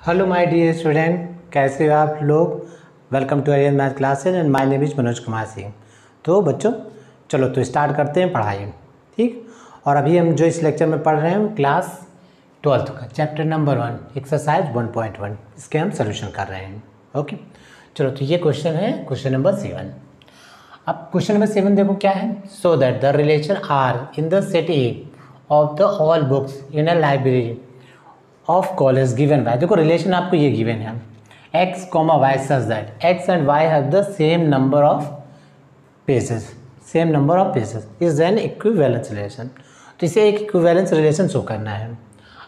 Hello my dear student, कैसे हो आप लोग। Welcome to Aryan math classes and my name is Manoj Kumar Singh. तो बच्चों चलो तो स्टार्ट करते हैं पढ़ाई। ठीक, और अभी हम जो इस लेक्चर में पढ़ रहे हैं क्लास 12th का चैप्टर नंबर 1 एक्सरसाइज 1.1 इसके हम सोल्यूशन कर रहे हैं। ओके, चलो तो ये क्वेश्चन है क्वेश्चन नंबर 7। अब क्वेश्चन नंबर 7 देखो क्या है। So that the relation are in the set A of the all books in a library of college given by, देखो रिलेशन आपको ये गिवन है x, y such that x and y have the same number of pages, same number of pages is an equivalence relation. तो इसे एक equivalence relation show करना है।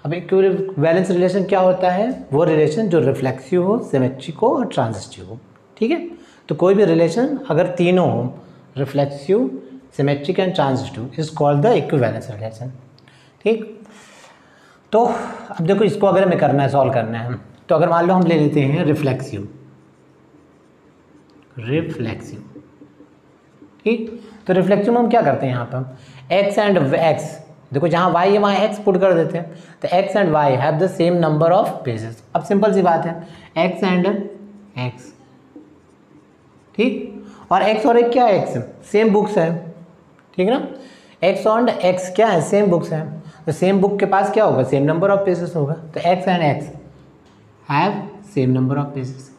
अब इक्विवेलेंस रिलेशन क्या होता है? वो रिलेशन जो रिफ्लेक्सिव हो, सिमेट्रिक हो और ट्रांजिस्टिव हो। ठीक है, तो कोई भी रिलेशन अगर तीनों हो, reflexive, symmetric and transitive, is called the equivalence relation. ठीक, तो अब देखो इसको अगर हमें करना है, सॉल्व करना है, तो अगर मान लो हम ले लेते हैं रिफ्लेक्सिव, ठीक, तो रिफ्लेक्सिव में हम क्या करते हैं यहाँ पर x एंड x, देखो जहाँ y है वहाँ x पुट कर देते हैं, तो x and y have the same number of pages. अब सिंपल सी बात है, x एंड x, ठीक, और x और एक क्या है, x सेम बुक्स है, ठीक ना, x और x क्या है, सेम बुक्स है, तो सेम बुक के पास क्या होगा, सेम नंबर ऑफ पेजेस होगा, तो x and x have same number of pages,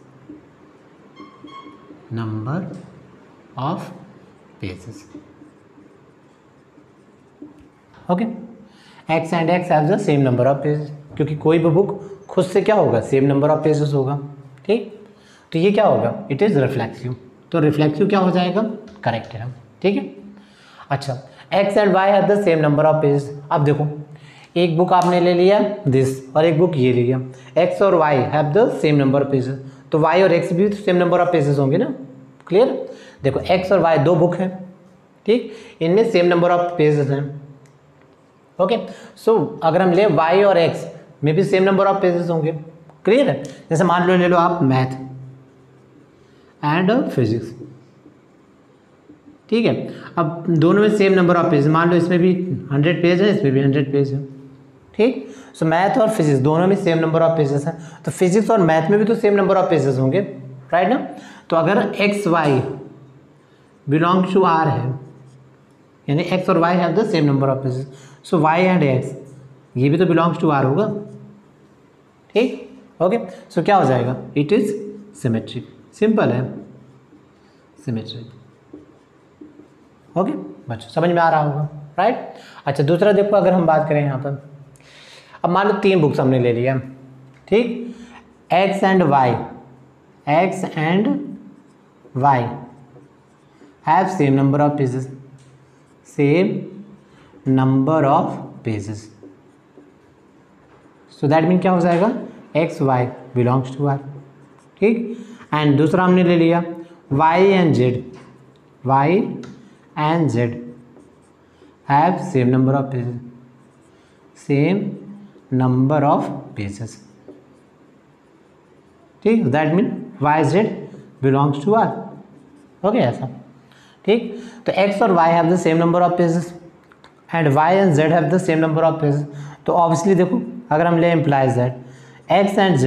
number of pages. Okay, x and x have the same number of pages, क्योंकि कोई भी बुक खुद से क्या होगा, सेम नंबर ऑफ पेजेस होगा। ठीक, तो ये क्या होगा, इट इज़ रिफ्लेक्सिव, तो रिफ्लेक्सिव क्या हो जाएगा, करेक्ट है। ठीक है, अच्छा, x and y have the same number of pages. अब देखो एक बुक आपने ले लिया दिस और एक बुक ये ले लिया, x और y have the same number of pages, तो y और x भी सेम नंबर ऑफ पेजेस होंगे ना। क्लियर, देखो x और y दो बुक हैं, ठीक, इनमें सेम नंबर ऑफ पेजेस हैं। ओके, सो अगर हम ले y और x में भी सेम नंबर ऑफ पेजेस होंगे। क्लियर है, जैसे मान लो ले लो आप मैथ एंड फिजिक्स, ठीक है, अब दोनों में सेम नंबर ऑफ पेज, मान लो इसमें भी 100 पेज है, इसमें भी 100 पेज है। ठीक, सो मैथ और फिजिक्स दोनों में सेम नंबर ऑफ पेजेस हैं, तो फिजिक्स और मैथ में भी तो सेम नंबर ऑफ पेजेस होंगे, राइट ना। तो अगर X Y belong to R है, यानी एक्स और Y have the same number of pages, so Y and X ये भी तो बिलोंग्स टू आर होगा। ठीक, ओके, सो क्या हो जाएगा, इट इज सिमेट्रिक, सिंपल है, सिमेट्रिक। ओके बच्चों, समझ में आ रहा होगा, राइट। अच्छा, दूसरा देखो, अगर हम बात करें यहाँ पर, अब मान लो 3 बुक्स हमने ले लिया, ठीक, x and y have same number of pages, same number of pages, so that mean क्या हो जाएगा, x y belongs to r। ठीक, एंड दूसरा हमने ले लिया y and z have same number of pages, same number of pages. ठीक, that mean Y Z belongs to R. Okay ऐसा, ठीक, तो x और y have the same number of pages and y and z have the same number of pages, तो obviously देखो अगर हम ले implies that x and z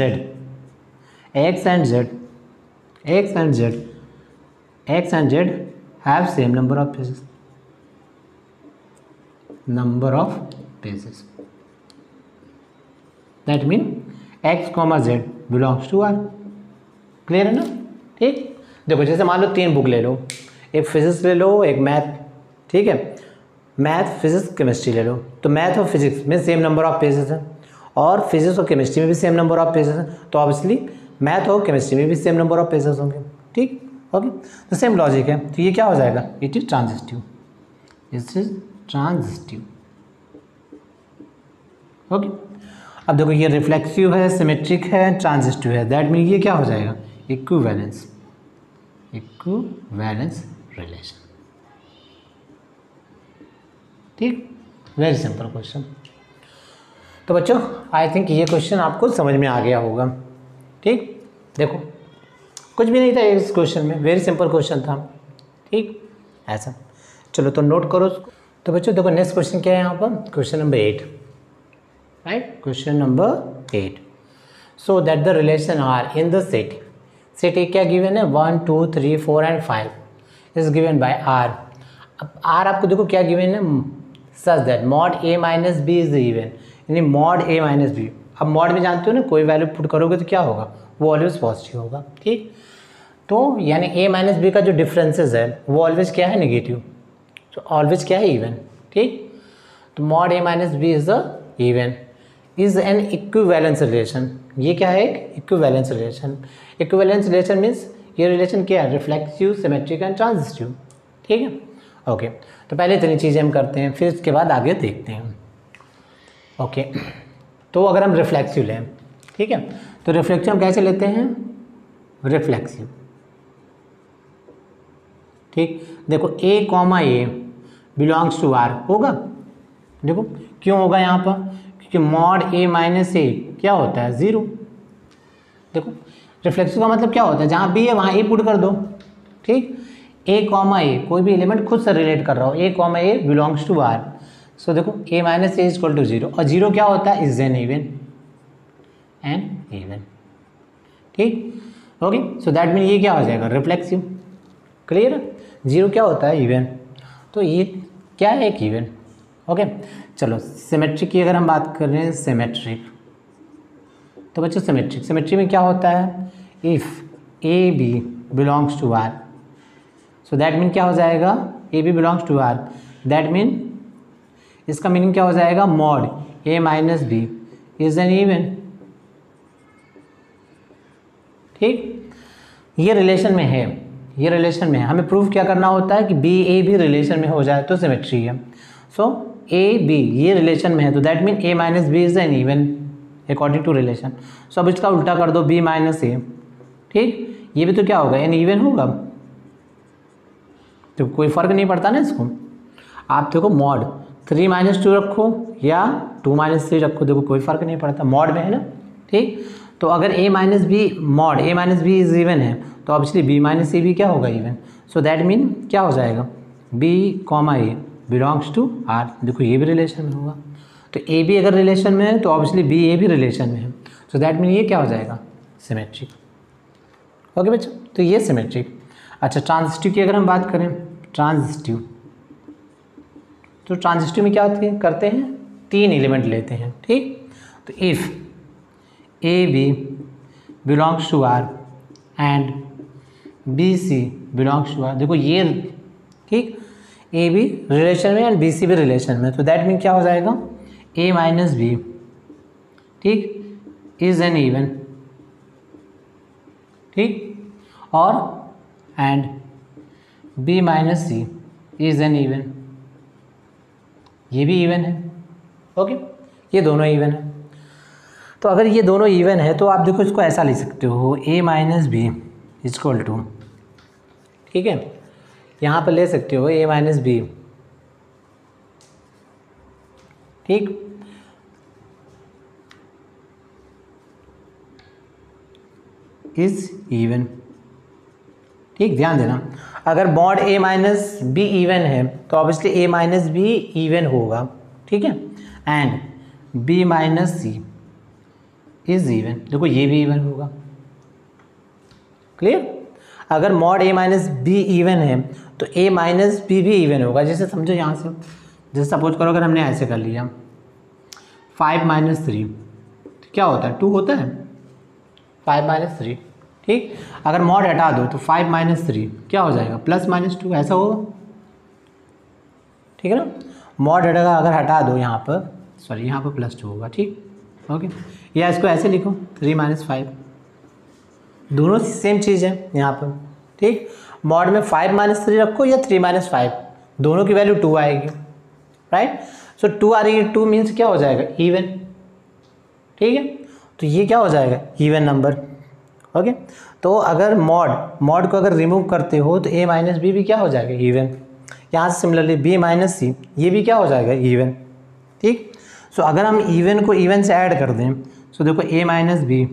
have same number of pages, number of pages, that mean x, z belongs to r। Clear है ना। ठीक, देखो जैसे मान लो 3 बुक ले लो, एक फिजिक्स ले लो, एक मैथ, ठीक है, मैथ फिजिक्स केमिस्ट्री ले लो, तो मैथ और फिजिक्स में सेम नंबर ऑफ पेजेस हैं और फिजिक्स और केमिस्ट्री में भी सेम नंबर ऑफ पेजेस हैं, तो ऑब्वियसली मैथ और केमिस्ट्री में भी सेम नंबर ऑफ पेजेस होंगे। ठीक, ओके, तो सेम लॉजिक है, तो ये क्या हो जाएगा, it is transitive, it is transitive. Okay, अब देखो ये रिफ्लेक्सिव है, सिमेट्रिक है, ट्रांजिस्टिव है, दैट मीन ये क्या हो जाएगा, इक्विवेलेंस रिलेशन। ठीक, वेरी सिंपल क्वेश्चन। तो बच्चों आई थिंक ये क्वेश्चन आपको समझ में आ गया होगा। ठीक, देखो कुछ भी नहीं था इस क्वेश्चन में, वेरी सिंपल क्वेश्चन था। ठीक, ऐसा, चलो तो नोट करो। तो बच्चों देखो नेक्स्ट क्वेश्चन क्या है यहाँ पर, question number 8, right, question number 8। So that the relation are in the set, set A क्या गिवन है 1 2 3 4 and 5 is given by R. अब आर आपको देखो क्या गिवन है, such that mod A minus B is even, यानी mod ए minus B. अब mod में जानते हो ना, कोई वैल्यू पुट करोगे तो क्या होगा, वो ऑलवेज पॉजिटिव होगा। ठीक, तो यानी ए माइनस बी का जो डिफरेंसेस है वो ऑलवेज क्या है, नेगेटिव, तो ऑलवेज क्या है, इवन। ठीक, तो mod A minus B is the even, is an equivalence relation. ये क्या है, एक equivalence relation. Equivalence relation means ये रिलेशन क्या है, रिफ्लेक्सिव, सिमेट्रिक एंड ट्रांजिस्टिव। ठीक है, ओके। तो पहले इतनी चीज़ें हम करते हैं, फिर इसके बाद आगे देखते हैं। ओके, तो अगर हम रिफ्लेक्सिव लें, ठीक है, तो रिफ्लेक्सिव हम कैसे लेते हैं, रिफ्लेक्सिव। ठीक, देखो A comma A belongs to R होगा। देखो क्यों होगा यहाँ पर, क्योंकि मॉड ए माइनस ए क्या होता है, 0। देखो रिफ्लेक्सिव का मतलब क्या होता है, जहाँ बी है वहाँ ए पुट कर दो। ठीक, ए कॉमा ए कोई भी एलिमेंट खुद से रिलेट कर रहा हो, A comma A belongs to R. So देखो A minus A is equal to 0, और 0 क्या होता है, is an even, an even. ठीक, ओके, सो दैट मीन ये क्या हो जाएगा, रिफ्लेक्सिव। क्लियर, 0 क्या होता है, इवन, तो ये क्या है, एक इवन। ओके, चलो सिमेट्रिक की अगर हम बात कर रहे हैं, सिमेट्रिक, तो बच्चों सिमेट्रिक में क्या होता है, if A B belongs to R, so that mean क्या हो जाएगा, A B belongs to R, that mean इसका मीनिंग क्या हो जाएगा, mod A minus B is an even. ठीक, ये रिलेशन में है, ये रिलेशन में है, हमें प्रूफ क्या करना होता है कि बी ए भी रिलेशन में हो जाए तो सिमेट्री है। सो ए बी ये रिलेशन में है, तो that mean A minus B is an even according to relation. So अब इसका उल्टा कर दो, बी माइनस ए। ठीक, ये भी तो क्या होगा, एन इवन होगा, तो कोई फ़र्क नहीं पड़ता ना इसको। आप देखो मॉड 3 माइनस 2 रखो या 2 माइनस 3 रखो, देखो कोई फ़र्क नहीं पड़ता, मॉड में है ना। ठीक, तो अगर A minus B, mod A minus B is even है, तो ऑब्वियसली बी माइनस ए भी क्या होगा, इवन। सो दैट मीन क्या हो जाएगा, B comma A belongs to R. देखो ये भी रिलेशन में होगा, तो ए भी अगर रिलेशन में है तो ऑब्वियसली बी ए भी रिलेशन में है, सो दैट मीन ये क्या हो जाएगा, सिमेट्रिक। ओके बच्चों, तो ये सिमेट्रिक। अच्छा, ट्रांजिस्टिव की अगर हम बात करें, ट्रांजिस्टिव, तो ट्रांजिस्टिव में क्या होती है, करते हैं 3 एलिमेंट लेते हैं। ठीक, तो if A B belongs to R and B C belongs to R, देखो ये, ठीक, ए बी रिलेशन में एंड बी सी भी रिलेशन में, तो दैट मीन क्या हो जाएगा, ए माइनस बी, ठीक, इज एन इवन। ठीक, और and B minus C is an even, ये भी इवन है। ओके, ये दोनों इवन है। तो अगर ये दोनों इवन है तो आप देखो इसको ऐसा लिख सकते हो, A minus B is equal to, ठीक है, यहाँ पर ले सकते हो ए माइनस बी। ठीक, इज इवन। ठीक, ध्यान देना, अगर मॉड ए माइनस बी इवन है तो obviously A minus B even होगा। ठीक है, and B minus C is even, देखो ये भी इवन होगा। क्लियर, अगर मॉड ए माइनस बी इवन है तो ए माइनस बी भी इवन होगा। जैसे समझो यहाँ से, जैसे सपोज करो अगर हमने ऐसे कर लिया 5 माइनस 3 क्या होता है, 2 होता है, 5 माइनस 3। ठीक, अगर मॉड हटा दो तो 5 माइनस 3 क्या हो जाएगा, प्लस माइनस 2, ऐसा होगा। ठीक है ना, मॉड हटा अगर हटा दो यहाँ पर, सॉरी यहाँ पर प्लस 2 होगा। ठीक, ओके, या इसको ऐसे लिखो 3 माइनस 5, दोनों सेम चीज़ है यहाँ पर। ठीक, मॉड में 5 माइनस 3 रखो या 3 माइनस 5, दोनों की वैल्यू 2 आएगी, राइट। सो 2 आ रही है, 2 मीन्स क्या हो जाएगा, इवन। ठीक है, तो ये क्या हो जाएगा, इवन नंबर। ओके, तो अगर मॉड को अगर रिमूव करते हो तो ए माइनस बी भी क्या हो जाएगा, इवन। यहाँ से सिमिलरली बी माइनस सी ये भी क्या हो जाएगा, इवन। ठीक, सो अगर हम इवन को इवन से ऐड कर दें, सो देखो A minus B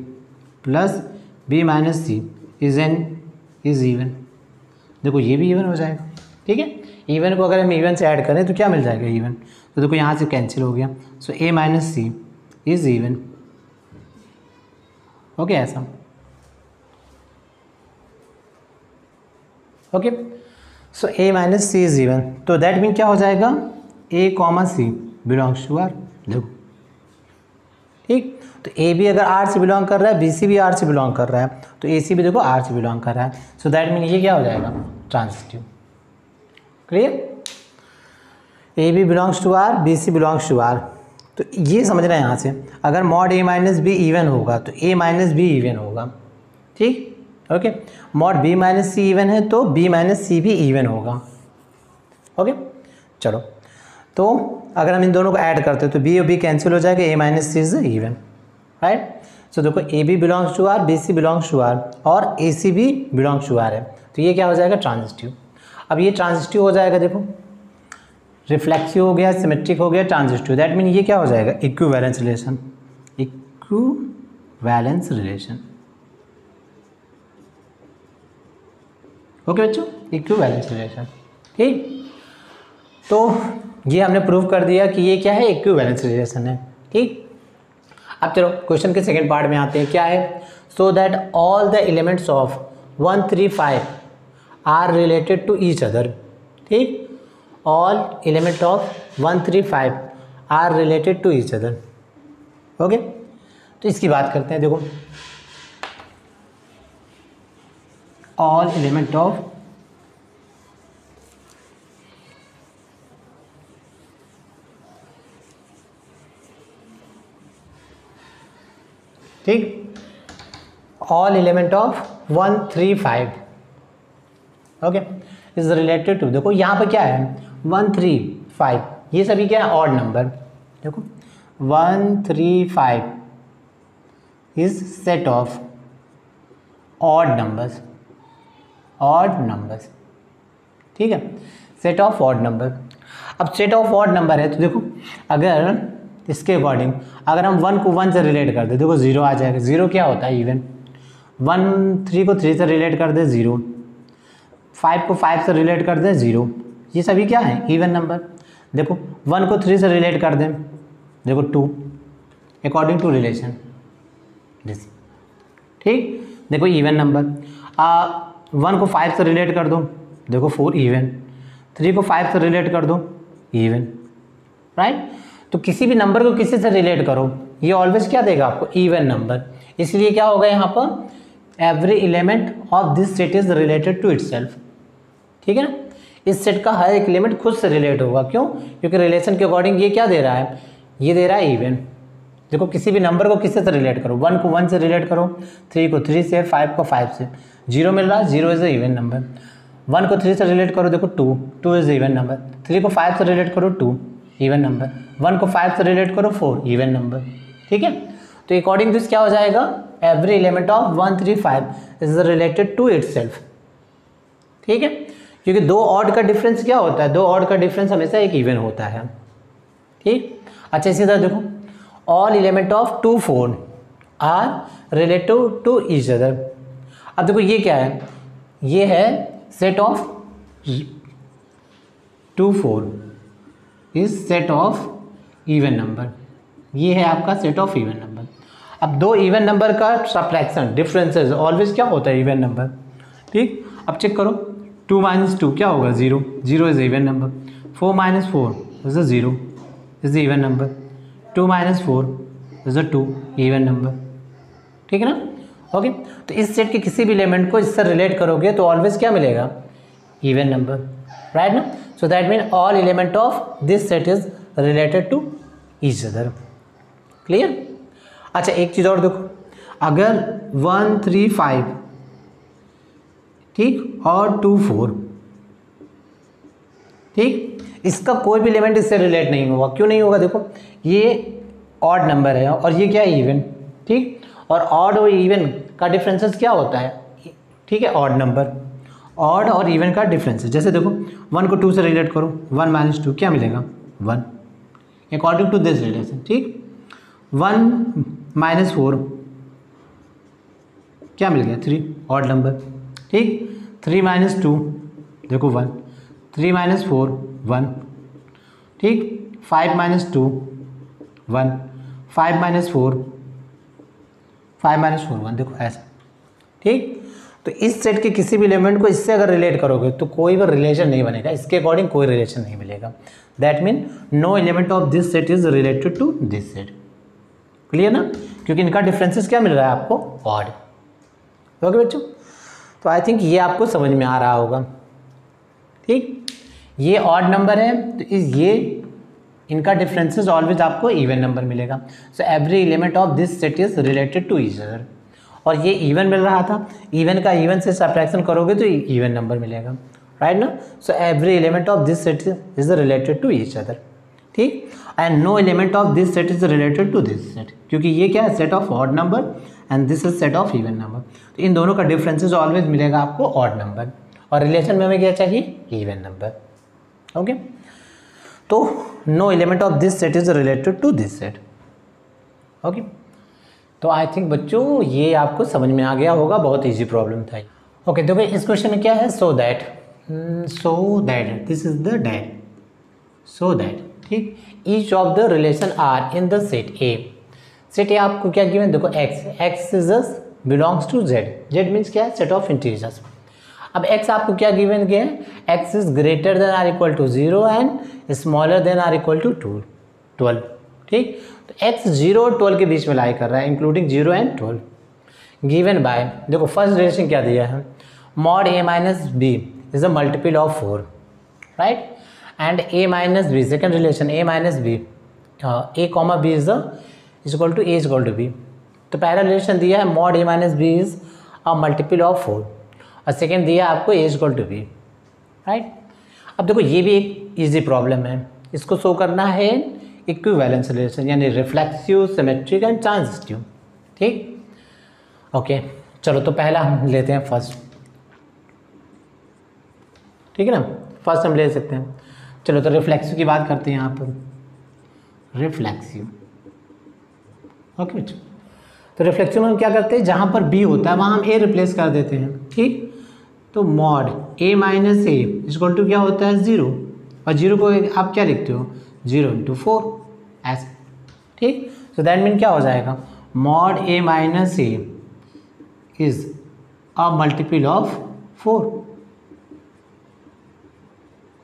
plus B minus C is even, देखो ये भी इवन हो जाएगा। ठीक है, इवन को अगर हम इवन से ऐड करें तो क्या मिल जाएगा, इवन। तो देखो यहाँ से कैंसिल हो गया, so A minus C is even. Okay ऐसा, okay. So a minus C is even, तो दैट मीन क्या हो जाएगा, a comma C belongs to R. देखो ठीक, तो ए भी अगर आर से बिलोंग कर रहा है, बी सी भी आर से बिलोंग कर रहा है, तो ए सी भी देखो आर से बिलोंग कर रहा है। सो दैट मीन ये क्या हो जाएगा, transitive. Clear, A B belongs to R, B C belongs to R. तो ये समझना है यहाँ से, अगर मॉड ए माइनस बी इवन होगा तो ए माइनस बी इवन होगा, ठीक, okay. Mod B minus C even है तो बी माइनस सी भी इवन होगा, ओके। चलो, तो अगर हम इन दोनों को ऐड करते हैं तो बी और बी कैंसिल हो जाएगा, A minus C is even, right. So देखो A B belongs to R, B C belongs to R और ए सी भी बिलोंग्स टू आर है, तो ये क्या हो जाएगा, ट्रांजिटिव। अब ये ट्रांजिटिव हो जाएगा, देखो रिफ्लेक्सिव हो गया, सिमेट्रिक हो गया, ट्रांजिटिव। दैट मीन ये क्या हो जाएगा, equivalence relation, equivalence relation, okay बच्चों, इक्विवेलेंस रिलेशन, ठीक। तो ये हमने प्रूव कर दिया कि ये क्या है, इक्विवेलेंस रिलेशन है, ठीक। अब चलो क्वेश्चन के सेकंड पार्ट में आते हैं, क्या है, so that all the elements of 1 3 5 are related to each other, ठीक। All element of 1 3 5 are related to each other, okay. तो इसकी बात करते हैं, देखो ऑल एलिमेंट ऑफ ठीक, all element of 1 3 5, okay, is related to, देखो यहाँ पर क्या है, 1 3 5, ये सभी क्या है, ऑड नंबर। देखो 1 3 5 is set of odd numbers, odd numbers, ठीक है, सेट ऑफ ऑड नंबर। अब सेट ऑफ ऑड नंबर है तो देखो, अगर इसके अकॉर्डिंग अगर हम 1 को 1 से रिलेट कर दे, देखो 0 आ जाएगा। 0 क्या होता है, इवन। 1 3 को 3 से रिलेट कर दे, 0। 5 को 5 से रिलेट कर दे, 0। ये सभी क्या है, इवन नंबर। देखो 1 को 3 से रिलेट कर दें, देखो 2, अकॉर्डिंग टू रिलेशन दिस, ठीक। देखो इवन नंबर। 1 को 5 से रिलेट कर दो, देखो 4, इवन। 3 को 5 से रिलेट कर दो, इवन, राइट। तो किसी भी नंबर को किसी से रिलेट करो, ये ऑलवेज क्या देगा आपको, इवन नंबर। इसलिए क्या होगा यहाँ पर, every element of this set is related to itself, ठीक है ना। इस सेट का हर एक एलिमेंट खुद से रिलेट होगा, क्यों, क्योंकि रिलेशन के अकॉर्डिंग ये क्या दे रहा है, ये दे रहा है इवन। देखो किसी भी नंबर को किससे से रिलेट करो, 1 को 1 से रिलेट करो, 3 को 3 से, 5 को 5 से, 0 मिल रहा है, 0 इज ए इवन नंबर। 1 को 3 से रिलेट करो, देखो 2 इज इवन नंबर। 3 को 5 से रिलेट करो, 2 इवन नंबर। 1 को 5 से रिलेट करो, 4 इवन नंबर, ठीक है। तो अकॉर्डिंग दिस क्या हो जाएगा, every element of 1 3 5 is related to itself, ठीक है। क्योंकि दो ऑड का डिफरेंस क्या होता है, दो ऑड का डिफरेंस हमेशा एक इवन होता है, ठीक। अच्छा इसी तरह देखो, all element of 2 4 are relative to each other. अब देखो ये क्या है, ये है set of 2 4 is set of even number, ये है आपका सेट ऑफ इवन नंबर। अब दो इवन नंबर का सब्ट्रैक्शन डिफरेंसेस ऑलवेज क्या होता है, इवन नंबर, ठीक। अब चेक करो, 2 - 2 क्या होगा, 0, 0 is even number. 4 - 4 is a 0 is even number. 2 - 4 is a 2 even number, ठीक है ना, ओके। तो इस सेट के किसी भी एलिमेंट को इससे रिलेट करोगे तो ऑलवेज क्या मिलेगा, इवन नंबर, राइट ना। So that mean all element of this set is related to each other, clear. अच्छा एक चीज़ और देखो, अगर 1 3 5 ठीक और 2 4, ठीक, इसका कोई भी एलिमेंट इससे रिलेट नहीं होगा। क्यों नहीं होगा, देखो ये ऑड नंबर है और ये क्या है, इवन, ठीक। और ऑड और इवन का डिफरेंसेस क्या होता है, ठीक है, ऑड नंबर, ऑड और इवन का डिफरेंस। जैसे देखो 1 को 2 से रिलेट करो, 1 - 2 क्या मिलेगा, 1, अकॉर्डिंग टू दिस रिलेशन, ठीक। 1 - 4 क्या मिल गया, 3, ऑड नंबर, ठीक। 3 - 2 देखो 1, 3 - 4 1, ठीक। 5 - 2 1, 5 - 4 5 - 4 1, देखो ऐसा। ठीक, तो इस सेट के किसी भी एलिमेंट को इससे अगर रिलेट करोगे तो कोई भी रिलेशन नहीं बनेगा, इसके अकॉर्डिंग कोई रिलेशन नहीं मिलेगा। That mean no element of this set is related to this set. Clear ना, क्योंकि इनका डिफरेंसेस क्या मिल रहा है आपको, ऑड। ओके बच्चों, तो आई थिंक ये आपको समझ में आ रहा होगा। ठीक, ये ऑड नंबर है तो ये इनका डिफरेंसेस ऑलवेज आपको इवन नंबर मिलेगा। So every element of this set is related to each other. और ये इवन मिल रहा था, इवन का इवन से सब्ट्रैक्शन करोगे तो इवन नंबर मिलेगा, राइट ना। So every element of this set is related to each other. ठीक, and no element of this set is related to this set, क्योंकि ये क्या है, set of odd number and this is set of even number. तो इन दोनों का differences always मिलेगा आपको ऑड नंबर, और रिलेशन में हमें क्या चाहिए, इवन नंबर। ओके, तो no element of this set is related to this set. Okay, तो आई थिंक बच्चों ये आपको समझ में आ गया होगा, बहुत इजी प्रॉब्लम था। ओके, देखो इस क्वेश्चन में क्या है, so that this is the that, so that. ठीक, each of the relation are in the set A. Set A आपको क्या गिवन, देखो X is belongs to Z. Z means क्या है, सेट ऑफ इंटीजर्स। अब x आपको क्या given गया है, x is greater than or equal to 0 and smaller than or equal to 12। ठीक, तो x 0 और 12 के बीच में लाई कर रहा है, इंक्लूडिंग 0 एंड 12। गिवन बाय, देखो फर्स्ट रिलेशन क्या दिया है, mod a minus B is a multiple of 4, right, and a minus b, second relation a minus b, a comma b is equal to a equal to B. तो पहला relation दिया है mod a minus B is a multiple of 4, और second दिया आपको a equal to b, right. अब देखो ये भी एक इजी प्रॉब्लम है, इसको शो करना है इक्विवेलेंस रिलेशन, यानी रिफ्लेक्सिव, सिमेट्रिक एंड ट्रांजिस्टिव। ठीक, ओके, चलो तो पहला हम लेते हैं फर्स्ट। ठीक है ना, फर्स्ट हम ले सकते हैं। चलो तो रिफ्लेक्सिव की बात करते हैं यहाँ पर, रिफ्लेक्सिव। ओके बच्चों, तो रिफ्लेक्सिव में हम क्या करते हैं, जहाँ पर बी होता है वहाँ हम ए रिप्लेस कर देते हैं। ठीक, तो mod a minus a equal to क्या होता है, 0, और 0 को आप क्या लिखते हो, 0 × 4 ऐसे। ठीक, सो दैट मीन क्या हो जाएगा, mod a minus A is a multiple of 4।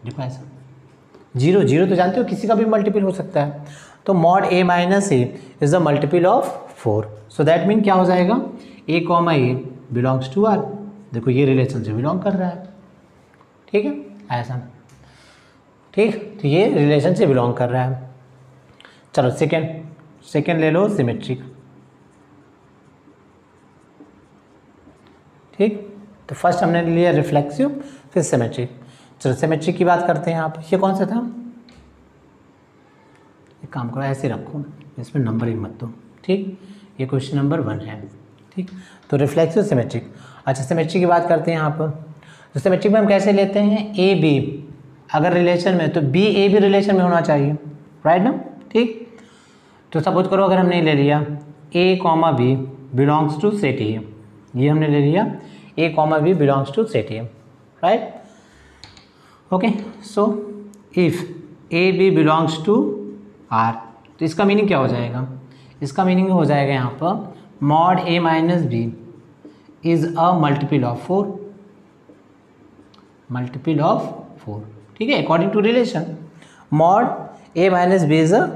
देखो ऐसा, 0 तो जानते हो किसी का भी मल्टीपल हो सकता है, तो mod a minus A is a multiple of 4। So that mean क्या हो जाएगा, a comma A belongs to R. देखो ये रिलेशन से बिलोंग कर रहा है। ठीक है, ऐसा। ठीक, तो ये रिलेशन से बिलोंग कर रहा है। चलो सेकेंड ले लो, सिमेट्रिक। ठीक, तो फर्स्ट हमने लिया रिफ्लेक्सिव, फिर सिमेट्रिक। चलो सिमेट्रिक की बात करते हैं। आप ये कौन सा था, एक काम करो ऐसे रखो, इसमें नंबर ही मत दो। ठीक, ये क्वेश्चन नंबर 1 है। ठीक, तो रिफ्लेक्सिव, सिमेट्रिक। अच्छा, सिमेट्रिक की बात करते हैं यहाँ पर। तो सिमेट्रिक में हम कैसे लेते हैं, ए बी अगर रिलेशन में, तो बी ए भी रिलेशन में होना चाहिए, राइट ना। ठीक, तो सपोज करो अगर हमने ले लिया A comma B belongs to set A, ये हमने ले लिया A comma B belongs to set A, right. Okay, so if A B belongs to R, तो इसका मीनिंग क्या हो जाएगा, इसका मीनिंग हो जाएगा यहाँ पर mod a minus B is a multiple of 4, multiple of 4। ठीक है, according to relation mod a minus B is a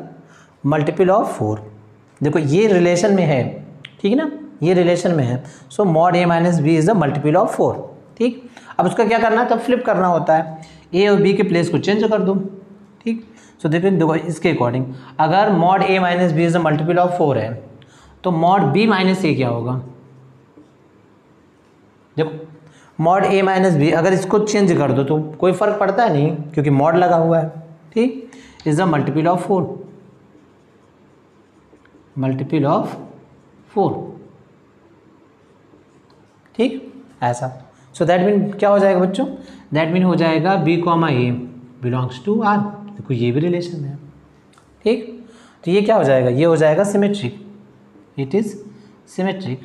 multiple of 4। देखो ये रिलेशन में है, ठीक है ना, ये रिलेशन में है। So mod a minus B is a multiple of 4। ठीक, अब उसका क्या करना है, तब फ्लिप करना होता है, a और b के प्लेस को चेंज कर दो। ठीक, सो देखो इसके अकॉर्डिंग अगर mod a minus B is a multiple of 4 है, तो मॉड b माइनस ए क्या होगा, देखो मॉड a माइनस बी अगर इसको चेंज कर दो तो कोई फर्क पड़ता है नहीं, क्योंकि मॉड लगा हुआ है। ठीक, is a multiple of 4, multiple of 4। ठीक, ऐसा। सो दैट मीन क्या हो जाएगा बच्चों, दैट मीन हो जाएगा B comma A belongs to R. देखो ये भी रिलेशन है। ठीक, तो ये क्या हो जाएगा, ये हो जाएगा symmetric, it is symmetric,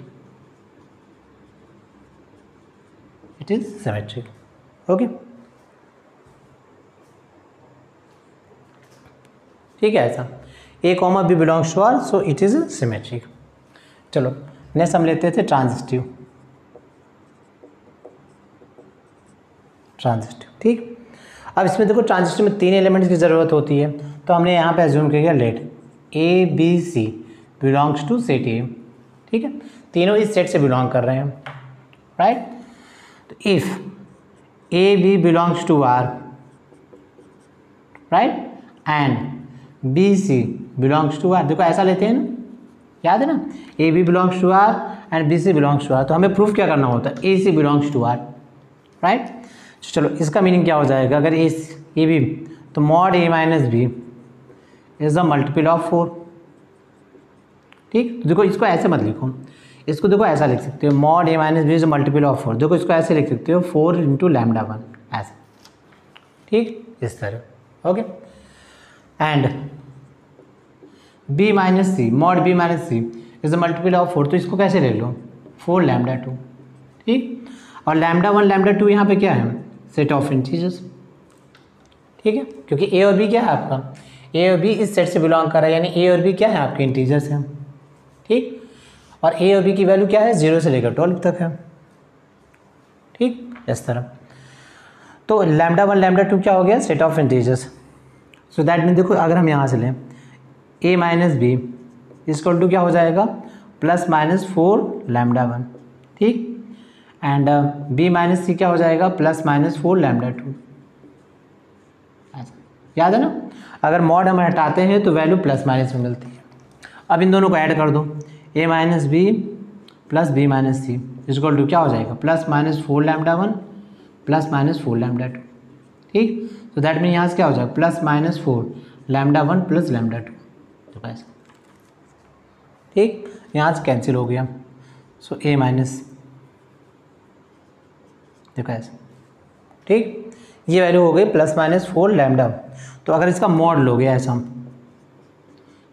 it is symmetric. Okay, ठीक है, ऐसा A comma B belongs to R, so it is symmetric. चलो नेक्स्ट हम लेते थे ट्रांजिस्टिव। ठीक। अब इसमें देखो ट्रांजिस्टिव में 3 एलिमेंट्स की ज़रूरत होती है, तो हमने यहाँ पे एज्यूम किया let a b C belongs to set A. ठीक है, तीनों इस सेट से बिलोंग कर रहे हैं, राइट। तो if A B belongs to R, right, and B C belongs to R, देखो ऐसा लेते हैं ना, याद है ना, a B belongs to R and B C belongs to R, तो हमें प्रूफ क्या करना होता है, a C belongs to R, right. चलो इसका मीनिंग क्या हो जाएगा, अगर ए बी, तो mod A minus B is the multiple of 4। ठीक, तो देखो इसको ऐसे मत लिखो, इसको देखो ऐसा लिख सकते हो, mod A minus B is the multiple of 4। देखो इसको ऐसे लिख सकते हो 4 इंटू लैम्डा 1, ऐसे, ठीक, इस तरह, okay. And B minus c, mod B minus C is the multiple of 4, तो इसको कैसे ले लो, 4 लैम्डा 2। ठीक, और लैम्डा 1 लैम्डा 2 यहाँ पे क्या है, सेट ऑफ इंटीजर्स। ठीक है, क्योंकि ए और बी क्या है आपका, ए और बी इस सेट से बिलोंग कर रहा है, यानी ए और बी क्या है आपके इंटीजर्स हैं। ठीक, और ए और बी की वैल्यू क्या है, 0 से लेकर 12 तक है। ठीक, इस तरह, तो लैम्डा 1 लैम्डा 2 क्या हो गया, set of integers. So that mean देखो अगर हम यहाँ से लें ए माइनस बी इक्वल टू क्या हो जाएगा, प्लस माइनस 4 लैम्डा 1। ठीक, एंड बी माइनस सी क्या हो जाएगा, प्लस माइनस 4 लैम्डा 2। याद है ना, अगर मॉड हम हटाते हैं तो वैल्यू प्लस माइनस में मिलती है। अब इन दोनों को ऐड कर दो, A minus B plus B minus C equal to क्या हो जाएगा, plus minus 4 lambda 1 plus minus 4 lambda 2। ठीक, तो दैट मीन यहाँ से क्या हो जाएगा, plus minus 4 lambda 1 plus lambda 2, तो ऐसा। ठीक, यहाँ से कैंसिल हो गया, सो ए माइनस, देखो ऐसा। ठीक, ये वैल्यू हो गई प्लस माइनस 4 लैम्डा। तो अगर इसका मॉड लोगे ऐसा,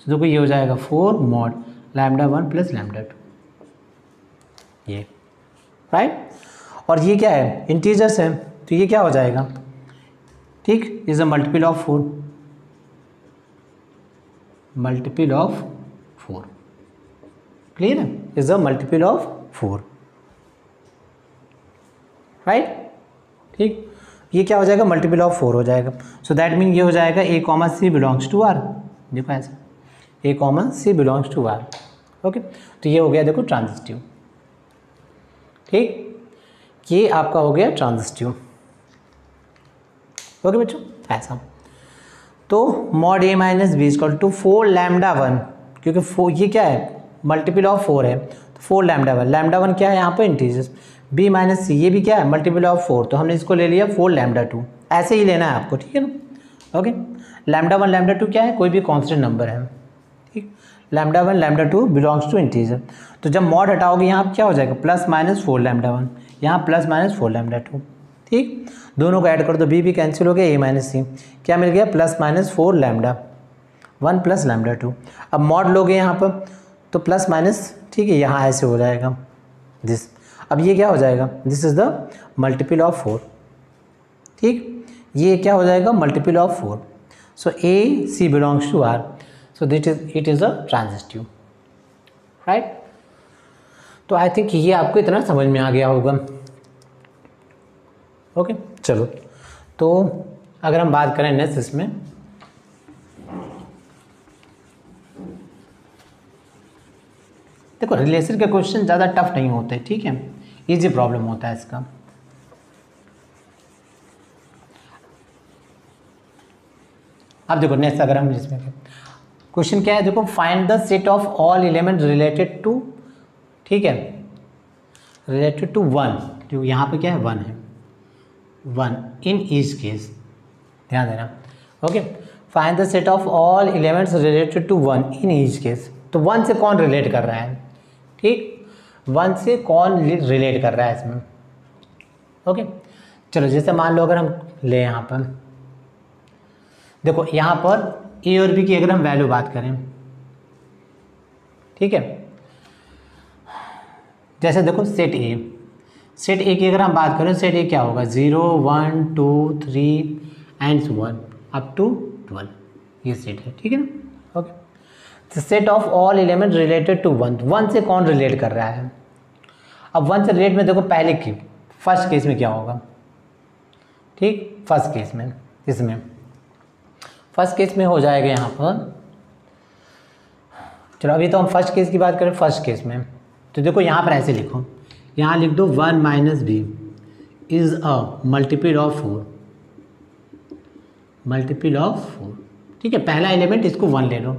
तो देखो ये हो जाएगा 4 मॉड लैम्डा 1 प्लस लैम्डा 2, ये, राइट। और ये क्या है, इंटीजर्स है, तो ये क्या हो जाएगा, ठीक, is a multiple of 4, multiple of 4, clear है, is a multiple of 4, right. ठीक, ये क्या हो जाएगा, मल्टीपल ऑफ 4 हो जाएगा। सो दैट मीन ये हो जाएगा A comma C belongs to R, देखो ऐसा, A comma C belongs to R, okay. तो ये हो गया देखो ट्रांजिस्टिव। ठीक, ये आपका हो गया ट्रांजिस्टिव, ओके बच्चों, ऐसा। तो mod A minus b equal to 4 lambda 1, क्योंकि 4 ये क्या है, मल्टीपल ऑफ 4 है, तो 4 लैम्डा 1, लैम्डा 1 क्या है यहाँ पर इंटीजर्स, बी माइनस सी ये भी क्या है, मल्टीपल ऑफ 4, तो हमने इसको ले लिया 4 लैम्डा 2, ऐसे ही लेना है आपको, ठीक है ना, ओके। लैम्डा 1 लैम्डा 2 क्या है, कोई भी कांस्टेंट नंबर है। ठीक, lambda 1 lambda 2 belongs to integer, तो जब मॉड हटाओगे यहाँ क्या हो जाएगा, प्लस माइनस 4 लैम्डा 1, यहाँ प्लस माइनस 4 लैम्डा 2। ठीक, दोनों को ऐड कर दो, बी कैंसिल हो गया, ए माइनस सी क्या मिल गया, plus minus 4 lambda 1 plus lambda 2। अब मॉड लोगे यहाँ पर तो प्लस माइनस, ठीक है, यहाँ ऐसे हो जाएगा दिस। अब ये क्या हो जाएगा, this is the multiple of 4। ठीक, ये क्या हो जाएगा, multiple of 4। So a C belongs to R, so that is it is a transitive, right. तो आई थिंक ये आपको इतना समझ में आ गया होगा, ओके। चलो, तो अगर हम बात करें नेक्स्ट इसमें, देखो रिलेशन के क्वेश्चन ज़्यादा टफ नहीं होते, ठीक है, इजी प्रॉब्लम होता है इसका। अब देखो नेक्स्ट अगर हम इसमें क्वेश्चन क्या है, देखो find the set of all element related to, ठीक है, रिलेटेड टू 1, जो यहाँ पे क्या है 1 है, 1 इन ईच केस, ध्यान देना, okay. Find the set of all elements related to 1 in each case, तो 1 से कौन रिलेट कर रहा है, ठीक, 1 से कौन रिलेट कर रहा है इसमें, ओके। चलो जैसे मान लो अगर हम ले यहाँ पर, देखो यहाँ पर ए और बी की अगर हम वैल्यू बात करें, ठीक है, जैसे देखो सेट ए की अगर हम बात करें, सेट ए क्या होगा, 0 1 2 3 एंड 1 अप टू 12, ये सेट है, ठीक है ना, okay. Set of all element related to one, one से कौन रिलेट कर रहा है। अब वन से रिलेट में देखो पहले की फर्स्ट केस में क्या होगा, ठीक, फर्स्ट केस में इसमें फर्स्ट केस में हो जाएगा यहाँ पर, चलो अभी तो हम फर्स्ट केस की बात करें। फर्स्ट केस में तो देखो यहाँ पर ऐसे लिखो, यहाँ लिख दो 1 minus b is a multiple of 4, multiple of 4, ठीक है। पहला एलिमेंट इसको 1 ले लो,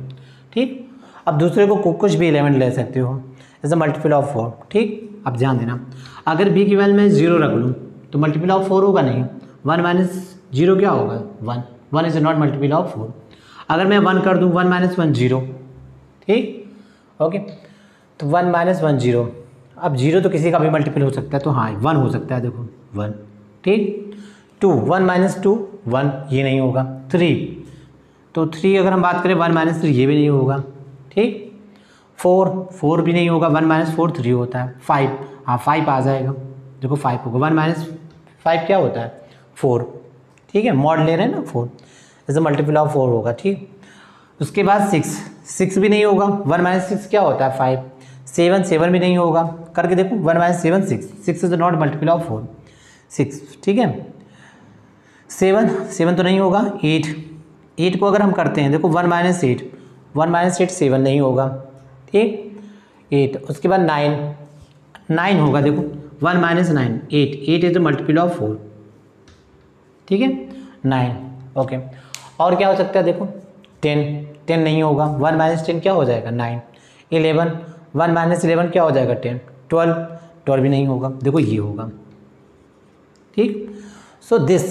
ठीक। अब दूसरे को कुछ भी एलिमेंट ले सकते हो, इज़ अ मल्टीपल ऑफ 4, ठीक। अब ध्यान देना, अगर बी की वैल्यू मैं 0 रख लूँ तो मल्टीपल ऑफ 4 होगा नहीं, 1 माइनस 0 क्या होगा 1, 1 इज़ नॉट मल्टीपल ऑफ 4। अगर मैं 1 कर दूँ 1 माइनस 1 0, ठीक, ओके। तो 1 माइनस 1 0, अब 0 तो किसी का भी मल्टीपल हो सकता है, तो हाँ 1 हो सकता है, देखो 1, ठीक। 2 1 माइनस 2 1, ये नहीं होगा। 3 तो 3 अगर हम बात करें 1 माइनस 3 ये भी नहीं होगा, ठीक। 4 भी नहीं होगा, 1 माइनस 4 3 होता है। 5, हाँ 5 आ जाएगा, देखो 5 होगा, 1 माइनस 5 क्या होता है 4, ठीक है, मॉड ले रहे हैं ना 4, जैसे मल्टीपल ऑफ 4 होगा, ठीक। उसके बाद 6 भी नहीं होगा, 1 माइनस 6 क्या होता है 5। 7 भी नहीं होगा, करके देखो 1 minus 7 6 is not multiple of 4 6, ठीक है। 7 तो नहीं होगा। 8 को अगर हम करते हैं देखो 1 माइनस 8 7 नहीं होगा, ठीक 8। उसके बाद 9 होगा, देखो 1 minus 9 8 is the multiple of 4, ठीक है 9, ओके। और क्या हो सकता है देखो 10 नहीं होगा, 1 माइनस 10 क्या हो जाएगा 9। 11 1 माइनस 11 क्या हो जाएगा 10। 12 भी नहीं होगा, देखो ये होगा, ठीक। So this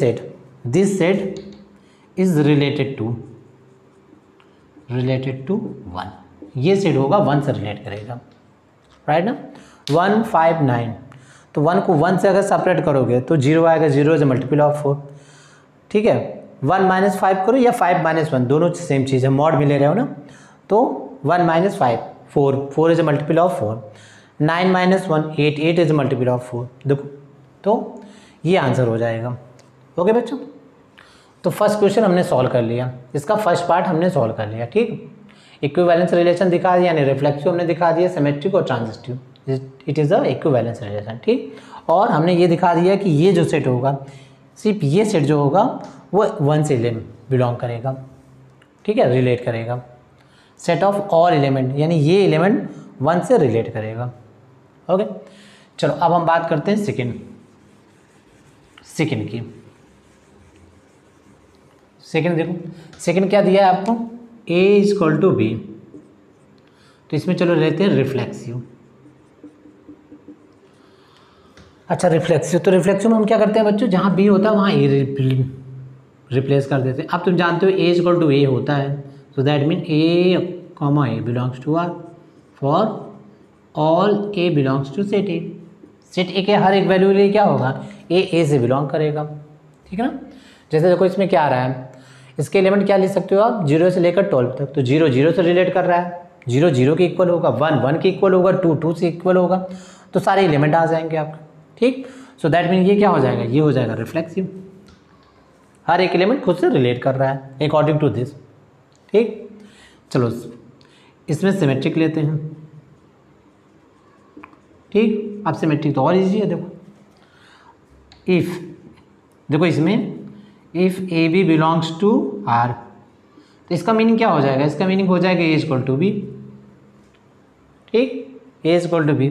set is related to 1, ये सेट होगा 1 से रिलेट करेगा, राइट ना। 1 5 9, तो 1 को 1 से अगर सेपरेट करोगे तो 0 आएगा, 0 इज मल्टीपल ऑफ 4, ठीक है। 1 माइनस 5 करो या 5 माइनस 1, दोनों सेम चीज़ है, मॉड भी ले रहे हो ना, तो 1 minus 5 4 is a multiple of 4। 9 minus 1 8 is a multiple of 4, देखो तो ये आंसर हो जाएगा, ओके बच्चों। तो फर्स्ट क्वेश्चन हमने सॉल्व कर लिया, इसका फर्स्ट पार्ट हमने सॉल्व कर लिया, ठीक। इक्विवेलेंस रिलेशन दिखा दिया, यानी रिफ्लेक्सिव हमने दिखा दिया, सिमेट्रिक और transitive, it is a equivalence relation, ठीक। और हमने ये दिखा दिया कि ये जो सेट होगा, सिर्फ ये सेट जो होगा वो 1 से बिलोंग करेगा, ठीक है, रिलेट करेगा। सेट ऑफ ऑल एलिमेंट, यानी ये एलिमेंट 1 से रिलेट करेगा, ओके। चलो अब हम बात करते हैं सेकंड की। सेकंड देखो, सेकंड क्या दिया है आपको, A इक्वल टू बी, तो इसमें चलो रहते हैं रिफ्लेक्सिव। अच्छा रिफ्लेक्सिव, तो रिफ्लेक्सिव में हम क्या करते हैं बच्चों, जहाँ बी होता है वहाँ ए रिप्लेस कर देते हैं। अब तुम जानते हो A इक्वल टू ए होता है, so that mean A belongs to R for all A belongs to set A. Set A के हर एक वैल्यू के लिए क्या होगा, ए से बिलोंग करेगा, ठीक है ना। जैसे देखो इसमें क्या आ रहा है, इसके एलिमेंट क्या लिख सकते हो आप, 0 से लेकर 12 तक, तो 0 0 से रिलेट कर रहा है, 0 0 के इक्वल होगा, 1 1 के इक्वल होगा, 2 2 से इक्वल होगा, तो सारे एलिमेंट आ जाएंगे आपके, ठीक। सो दैट मीन ये क्या हो जाएगा, ये हो जाएगा रिफ्लेक्सिव, हर एक एलिमेंट खुद से रिलेट कर रहा है अकॉर्डिंग टू दिस, ठीक। चलो इसमें सिमेट्रिक लेते हैं, ठीक। अब सिमेट्रिक तो और इजी है, देखो इफ़, देखो इसमें if A B belongs to R, तो इसका मीनिंग क्या हो जाएगा, इसका मीनिंग हो जाएगा ए इक्वल टू बी, ठीक, ए इक्वल टू बी।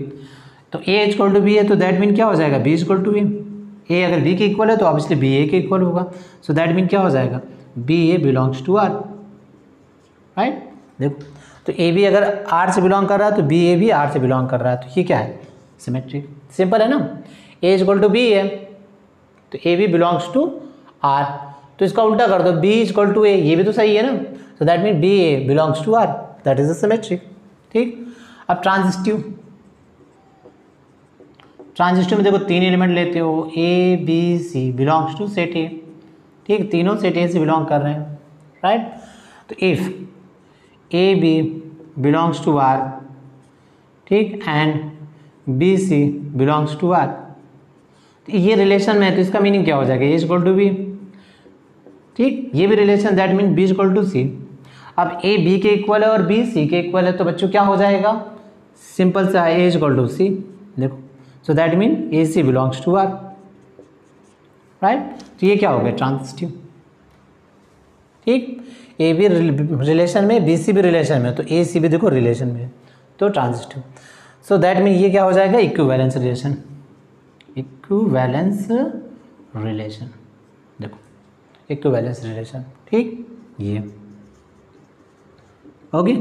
तो ए इक्वल टू बी है तो दैट मीन क्या हो जाएगा, बी इक्वल टू ए। ए अगर बी के इक्वल है तो ऑब्वियसली बी ए के इक्वल होगा, सो दैट मीन क्या हो जाएगा, b a belongs to R, right. देखो तो ए बी अगर आर से बिलोंग कर रहा है तो बी ए भी आर से बिलोंग कर रहा है, तो ये क्या है, सिमेट्रिक, सिंपल है ना। ए इक्वल टू बी है तो a B belongs to R, तो इसका उल्टा कर दो, बी इक्वल टू ए, ये भी तो सही है ना, so that mean b a belongs to R, that is a symmetric, ठीक। अब ट्रांजिस्टिव में देखो 3 एलिमेंट लेते हो, a b C belongs to set A, ठीक, तीनों सेट ए से बिलोंग कर रहे हैं, राइट। तो if A B belongs to R, ठीक, and B C belongs to R, तो ये रिलेशन में है तो इसका मीनिंग क्या हो जाएगा, ए इक्वल टू बी, ठीक, ये भी relation, that mean B equal to C. अब ए बी के इक्वल है और बी सी के इक्वल है, तो बच्चों क्या हो जाएगा, सिंपल सा a is equal to c. देखो, so that mean A C belongs to R, right. तो ये क्या हो गया, ट्रांजिटिव। ठीक, ए बी रिलेशन में, बी सी भी रिलेशन में, तो ए सी भी देखो रिलेशन में, तो ट्रांजिटिव। सो दैट मीन ये क्या हो जाएगा, इक्विवेलेंस रिलेशन। इक्विवेलेंस रिलेशन, देखो इक्विवेलेंस रिलेशन। ठीक, ये होगी।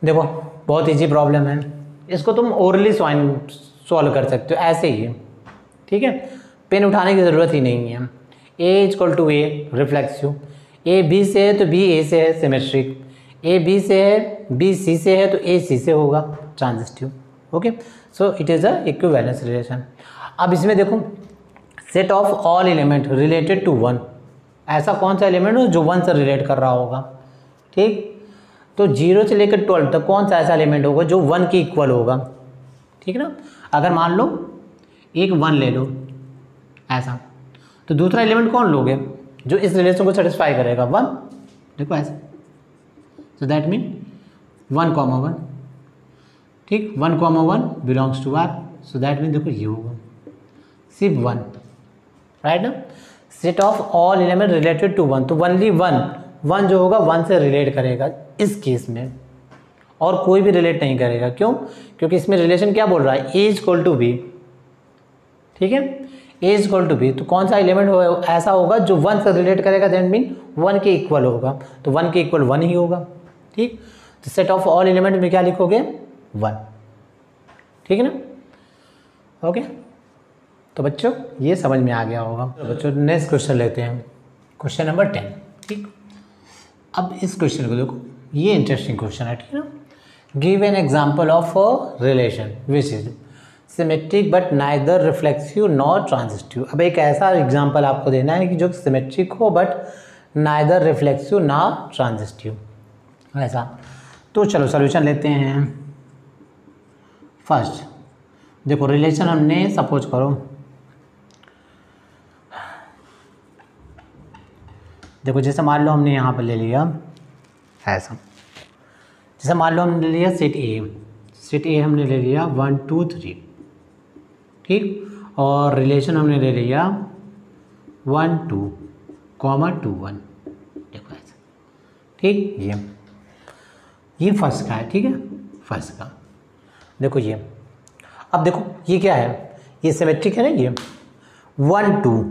देखो बहुत इजी प्रॉब्लम है, इसको तुम ओरली सॉल्व कर सकते हो ऐसे ही, ठीक है, पेन उठाने की ज़रूरत ही नहीं है। A equal to A reflexive, A B से है तो बी ए से है सिमेट्रिक, ए बी से है, बी सी से है तो ए सी से होगा transitive. Okay, so it is a equivalence relation. अब इसमें देखो, set of all element related to one, ऐसा कौन सा एलिमेंट हो जो वन से रिलेट कर रहा होगा। ठीक, तो 0 से लेकर 12 तक कौन सा ऐसा एलिमेंट होगा जो 1 के इक्वल होगा। ठीक है ना, अगर मान लो एक 1 ले लो ऐसा, तो दूसरा एलिमेंट कौन लोगे जो इस रिलेशन को सेटिस्फाई करेगा, 1। देखो ऐसा, सो दैट मीन 1, 1। ठीक, 1, 1 belongs to R, so that mean देखो ये होगा सिर्फ 1, राइट ना। Set of all element related to 1, तो ओनली 1 जो होगा 1 से रिलेट करेगा इस केस में, और कोई भी रिलेट नहीं करेगा। क्यों, क्योंकि इसमें रिलेशन क्या बोल रहा है, ए इक्वल टू बी। ठीक है, ए इक्वल टू बी, तो कौन सा एलिमेंट ऐसा होगा जो 1 से रिलेट करेगा, दैट मीन 1 के इक्वल होगा, तो 1 के इक्वल 1 ही होगा। ठीक, तो सेट ऑफ ऑल एलिमेंट में क्या लिखोगे, 1। ठीक है ना। ओके, तो बच्चों ये समझ में आ गया होगा। तो बच्चों नेक्स्ट क्वेश्चन लेते हैं, क्वेश्चन नंबर 10। ठीक, अब इस क्वेश्चन को देखो, ये इंटरेस्टिंग क्वेश्चन है। ठीक है ना। Give an example of a relation which is symmetric but neither reflexive nor transitive. अब एक ऐसा एग्जाम्पल आपको देना है कि जो सिमेट्रिक हो बट नाइदर रिफ्लेक्सिव ना ट्रांजिटिव, ऐसा। तो चलो सोल्यूशन लेते हैं। फर्स्ट देखो, रिलेशन हमने सपोज करो, देखो जैसे मान लो हमने यहाँ पर ले लिया ऐसा, जैसे मान लो हमने ले लिया सेट ए हमने ले लिया 1 2 3। ठीक, और रिलेशन हमने ले लिया 1 2 2 1। देखो ऐसा। ठीक, ये फर्स्ट का है। ठीक है, फर्स्ट का देखो ये। अब देखो ये क्या है, ये सिमेट्रिक है ना, ये 1 2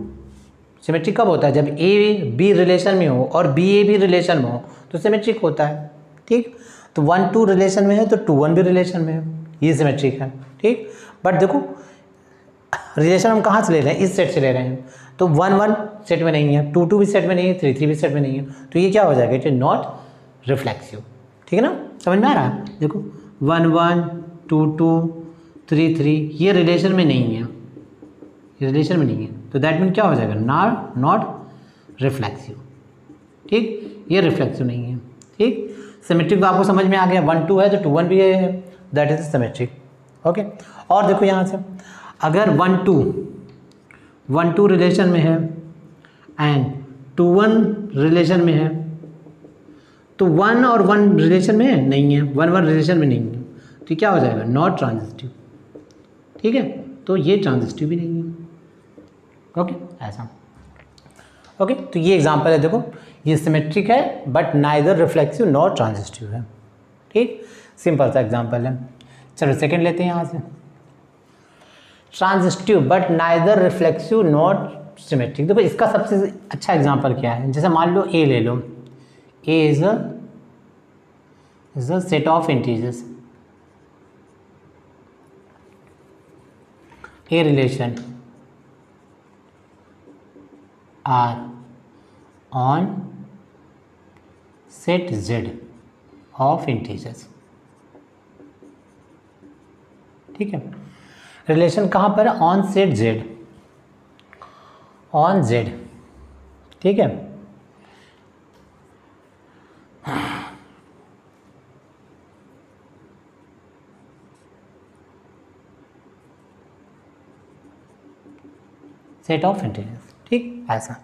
सिमेट्रिक कब होता है, जब ए बी रिलेशन में हो और बी ए भी रिलेशन में हो तो सिमेट्रिक होता है। ठीक, तो 1 2 रिलेशन में है तो 2 1 भी रिलेशन में है, ये सिमेट्रिक है। ठीक, बट देखो रिलेशन हम कहाँ से ले रहे हैं, इस सेट से ले रहे हैं, तो 1 1 सेट में नहीं है, 2 2 भी सेट में नहीं है, 3 3 भी सेट में नहीं है, तो ये क्या हो जाएगा, इट इज नॉट रिफ्लेक्सिव। ठीक है ना, समझ में आ रहा है। देखो 1 1 2 2 3 3 ये रिलेशन में नहीं है, ये रिलेशन में नहीं है, तो दैट मीन क्या हो जाएगा, नॉट रिफ्लेक्सिव। ठीक, ये रिफ्लेक्सिव नहीं है। ठीक, सिमेट्रिक आपको समझ में आ गया, 1 2 है तो 2 1 भी है, दैट इज सिमेट्रिक। ओके, और देखो यहाँ से अगर 1 2 रिलेशन में है एंड 2 1 रिलेशन में है, तो 1 और 1 रिलेशन में है नहीं है, 1 1 रिलेशन में नहीं है, तो क्या हो जाएगा, नॉट ट्रांजिटिव। ठीक है, तो ये ट्रांजिटिव भी नहीं है। ओके, ऐसा। ओके, तो ये एग्जांपल है, देखो ये सिमेट्रिक है but neither reflexive not transitive है। ठीक, सिंपल सा एग्जांपल है। चलो सेकंड लेते हैं यहाँ से, transitive but neither reflexive not symmetric. देखो इसका सबसे अच्छा एग्जांपल क्या है, जैसे मान लो ए ले लो, A is a set of integers, a relation R on set Z of integers. ठीक है, रिलेशन कहाँ पर है, on set Z, on Z। ठीक है, सेट ऑफ इंटीजर्स। ठीक, ऐसा।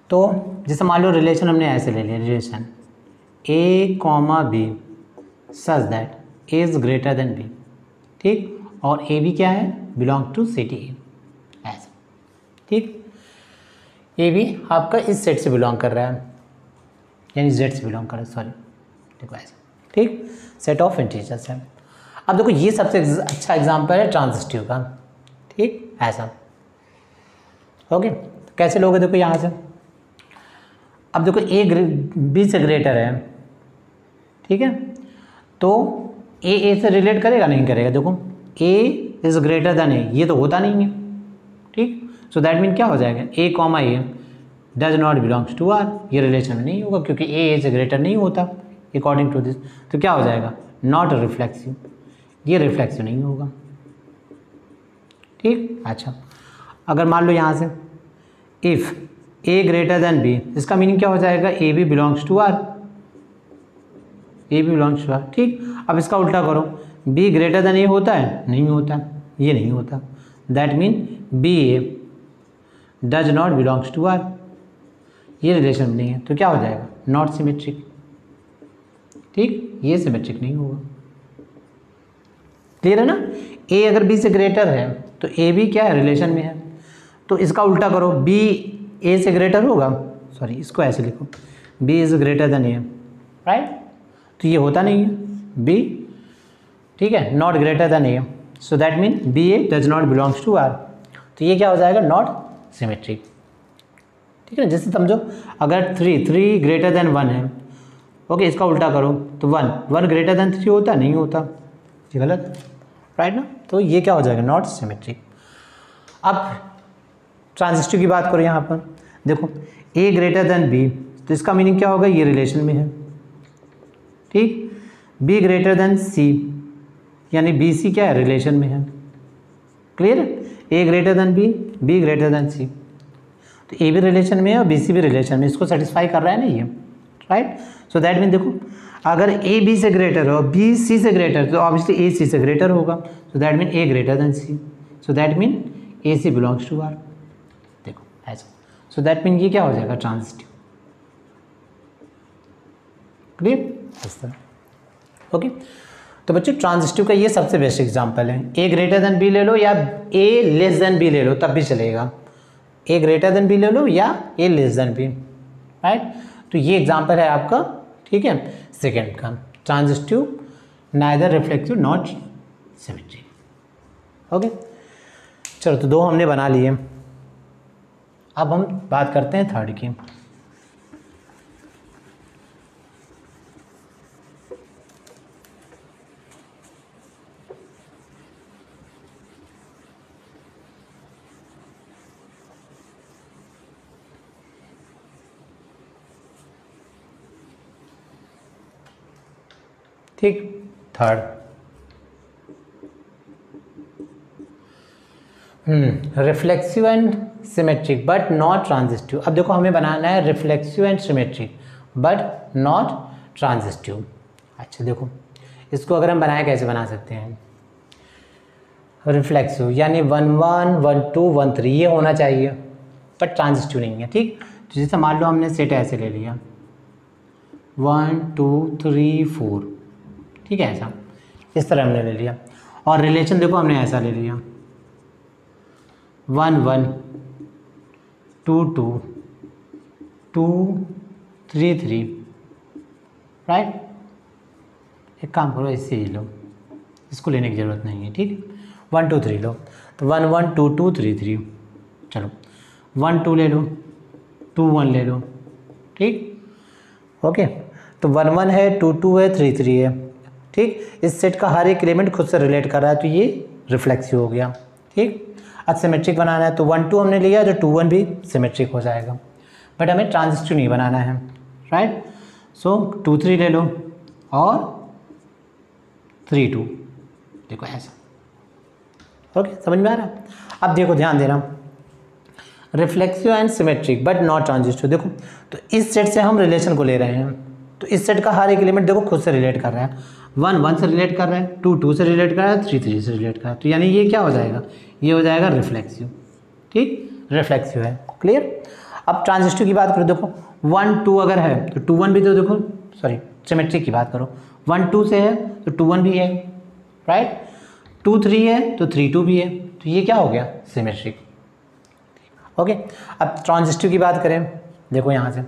तो जैसे मान लो रिलेशन हमने ऐसे ले लिया, relation a comma b such that a is greater than b, ठीक, और ए बी क्या है, बिलोंग टू सिटी ऐसा, ठीक, ए बी आपका इस सेट से बिलोंग कर रहा है, यानी जेड से बिलोंग कर रहा है, सॉरी, देखो ऐसा, ठीक, सेट ऑफ इंटीजर्स है। अब देखो ये सबसे अच्छा एग्जांपल है ट्रांजिस्टिव का, ठीक, ऐसा, ओके। कैसे लोगे, देखो यहाँ से, अब देखो ए बी से ग्रेटर है, ठीक है, तो ए से रिलेट करेगा, नहीं करेगा, देखो ए इज़ ग्रेटर देन ए, ये तो होता नहीं है, ठीक, सो दैट मीन क्या हो जाएगा, A comma A does not belongs to R, ये रिलेशन में नहीं होगा क्योंकि ए से ग्रेटर नहीं होता अकॉर्डिंग टू दिस, तो क्या हो जाएगा, नॉट रिफ्लेक्सिव, ये रिफ्लेक्सिव नहीं होगा, ठीक। अच्छा, अगर मान लो यहाँ से if a greater than b, इसका मीनिंग क्या हो जाएगा, A B belongs to R, a B belongs to R, ठीक। अब इसका उल्टा करो, बी ग्रेटर देन ए होता है, नहीं होता, ये नहीं होता, that mean b a does not belongs to R, ये रिलेशन नहीं है, तो क्या हो जाएगा, नॉट सिमेट्रिक, ठीक, ये सिमेट्रिक नहीं होगा, क्लियर है ना। ए अगर बी से ग्रेटर है तो ए बी क्या है, रिलेशन में है, तो इसका उल्टा करो, बी ए से ग्रेटर होगा, सॉरी इसको ऐसे लिखो, b is greater than a, right, तो ये होता नहीं है, बी, ठीक है, not greater than a, so that mean b a does not belongs to R, तो ये क्या हो जाएगा, नॉट सिमेट्रिक, ठीक है। जैसे समझो अगर थ्री ग्रेटर देन 1 है, ओके, इसका उल्टा करो तो 1 ग्रेटर देन 3 होता, नहीं होता, ये गलत, राइट ना, तो ये क्या हो जाएगा, नॉट सिमेट्रिक। अब ट्रांजिस्टिव की बात करो, यहाँ पर देखो ए ग्रेटर देन बी, तो इसका मीनिंग क्या होगा, ये रिलेशन में है, ठीक, बी ग्रेटर देन सी, यानी बी सी क्या है, रिलेशन में है, क्लियर है, A greater than B, B greater than C, तो ए भी रिलेशन में है और बी सी भी रिलेशन में, इसको सेटिस्फाई कर रहा है ना ये, राइट, सो दैट मीन देखो अगर ए बी से ग्रेटर हो, बी सी से ग्रेटर, तो ऑब्वियसली ए सी से ग्रेटर होगा, so that mean a greater than c, so that mean A C belongs to R, देखो ऐसा, सो दैट मीन ये क्या हो जाएगा, ट्रांजिस्टिव, क्लियर, इस तरह, ओके। तो बच्चों ट्रांजिस्टिव का ये सबसे बेस्ट एग्जांपल है, ए ग्रेटर देन बी ले लो या ए लेस देन बी ले लो तब भी चलेगा, ए ग्रेटर देन बी ले लो या ए लेस देन बी, राइट, तो ये एग्जांपल है आपका, ठीक है, सेकेंड का, transitive neither reflective not symmetric, okay. चलो तो 2 हमने बना लिए, अब हम बात करते हैं थर्ड की, ठीक, third, reflexive and symmetric but not transitive. अब देखो हमें बनाना है reflexive and symmetric but not transitive. अच्छा देखो इसको अगर हम बनाए कैसे बना सकते हैं, रिफ्लेक्सिव यानी 1 1 1 2 1 3 ये होना चाहिए बट ट्रांजिस्टिव नहीं है, ठीक। तो जैसे मान लो हमने सेट ऐसे ले लिया 1 2 3 4, ठीक है, ऐसा इस तरह हमने ले लिया, और रिलेशन देखो हमने ऐसा ले लिया 1 1 2 2 2 3 3, राइट। एक काम करो इससे ही लो, इसको लेने की ज़रूरत नहीं है, ठीक। 1 2 3 लो, तो 1 1 2 2 3 3, चलो 1 2 ले लो, 2 1 ले लो, ठीक, ओके। तो 1 1 है, 2 2 है, 3 3 है, ठीक। इस सेट का हर एक एलिमेंट खुद से रिलेट कर रहा है, तो ये रिफ्लेक्सिव हो गया, ठीक। अब सिमेट्रिक बनाना है तो 1 2 हमने लिया, जो 2 1 भी सिमेट्रिक हो जाएगा, बट हमें ट्रांजिस्टिव नहीं बनाना है, राइट। सो 2 3 ले लो और 3 2, देखो ऐसा, ओके, समझ में आ रहा है। अब देखो ध्यान देना, reflexive and symmetric but not transitive, देखो तो इस सेट से हम रिलेशन को ले रहे हैं, तो इस सेट का हर एक एलिमेंट देखो खुद से रिलेट कर रहा है, 1 1 से रिलेट कर रहा है, 2 2 से रिलेट कर रहा है, 3 3 से रिलेट कर रहा है, तो यानी ये क्या हो जाएगा, ये हो जाएगा रिफ्लेक्सिव, ठीक, रिफ्लेक्सिव है, क्लियर। अब ट्रांजिस्टिव की बात करो, देखो 1 2 अगर है तो 2 1 भी तो देखो, सॉरी सिमेट्रिक की बात करो, 1 2 से है तो 2 1 भी है, राइट, 2 3 है तो 3 2 भी है, तो ये क्या हो गया सिमेट्रिक। ओके, अब ट्रांजिस्टिव की बात करें, देखो यहाँ से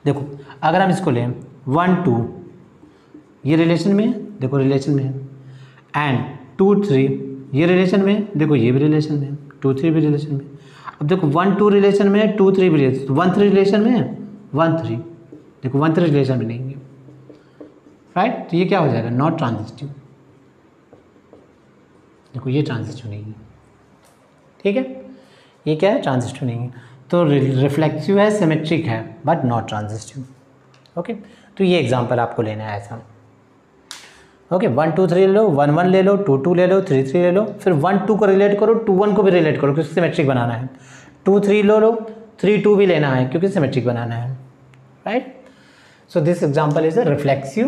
देखो, अगर हम इसको लें 1 2 ये रिलेशन में है, देखो रिलेशन में है, एंड 2 3 ये रिलेशन में है, देखो ये भी रिलेशन में है, 2 3 भी रिलेशन में है। अब देखो 1 2 रिलेशन में है, 2 3 भी रिलेशन, 1 3 रिलेशन में है, 1 3 देखो 1 3 रिलेशन में नहीं है, राइट, तो ये क्या हो जाएगा नॉट ट्रांजिस्टिव। देखो ये ट्रांजिस्टिव नहीं है, ठीक है, ये क्या है ट्रांजिस्टिव नहीं है, तो रिफ्लेक्सिव है, सिमेट्रिक है, बट नॉट ट्रांजिस्टिव। ओके, तो ये एग्जांपल आपको लेना है ऐसा। ओके, 1 2 3 ले लो, 1 1 ले लो, 2 2 ले लो, 3 3 ले लो, फिर 1 2 को रिलेट करो, 2 1 को भी रिलेट करो क्योंकि सिमेट्रिक बनाना है, 2 3 ले लो, 3 2 भी लेना है क्योंकि सिमेट्रिक बनाना है, right. So this example is a reflexive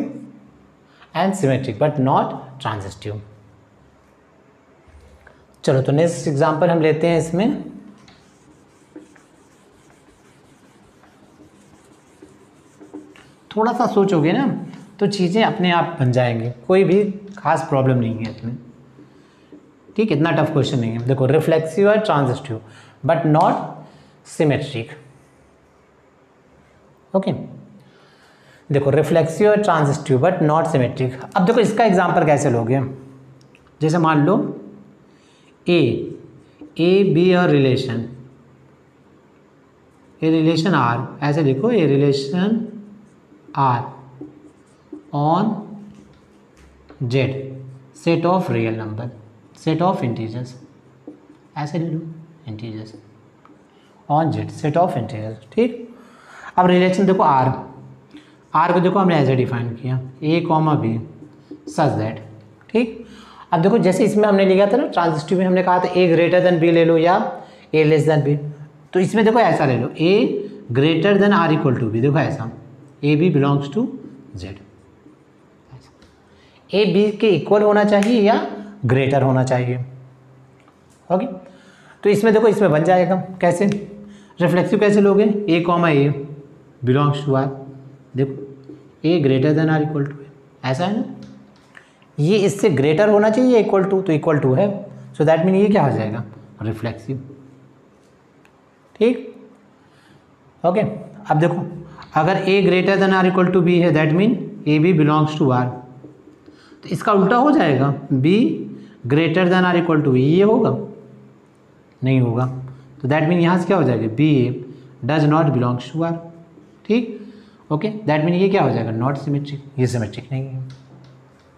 and symmetric but not transitive. चलो तो नेक्स्ट एग्जांपल हम लेते हैं, इसमें थोड़ा सा सोचोगे ना तो चीज़ें अपने आप बन जाएंगी, कोई भी खास प्रॉब्लम नहीं है इसमें, ठीक, इतना टफ क्वेश्चन नहीं है। देखो रिफ्लेक्सिव है, transitive but not symmetric. Okay, देखो रिफ्लेक्सिव है, ट्रांजिस्टिव बट नॉट सिमेट्रिक। अब देखो इसका एग्जांपल कैसे लोगे, जैसे मान लो ए बी और रिलेशन, ए रिलेशन आर, ऐसे लिखो A relation R on Z set of real number, set of integers, ऐसे ले लो integers on Z set of integers, ठीक। अब रिलेशन देखो आर को देखो हमने ऐसे डिफाइन किया ए कॉमा बी सच दैट, ठीक। अब देखो जैसे इसमें हमने लिखा था ना ट्रांजिस्टिव में, हमने कहा था ए ग्रेटर देन बी ले लो या ए लेस देन बी, तो इसमें देखो ऐसा ले लो A greater than or equal to B, देखो ऐसा A B belongs to Z, A B के इक्वल होना चाहिए या ग्रेटर होना चाहिए। ओके, तो इसमें देखो इसमें बन जाएगा कैसे, रिफ्लेक्सिव कैसे लोगे, A comma A belongs to R, देखो A greater than or equal to, ऐसा है ना, ये इससे ग्रेटर होना चाहिए इक्वल टू, तो इक्वल टू है, सो दैट मीन ये क्या हो जाएगा रिफ्लेक्सिव, ठीक। ओके, अब देखो अगर A greater than or equal to B है that mean A B belongs to R, तो इसका उल्टा हो जाएगा B greater than or equal to B, ये होगा नहीं होगा, तो दैट मीन यहाँ से क्या हो जाएगा b a does not belongs to R, ठीक। ओके, दैट मीन ये क्या हो जाएगा नॉट सिमेट्रिक, ये सिमेट्रिक नहीं है,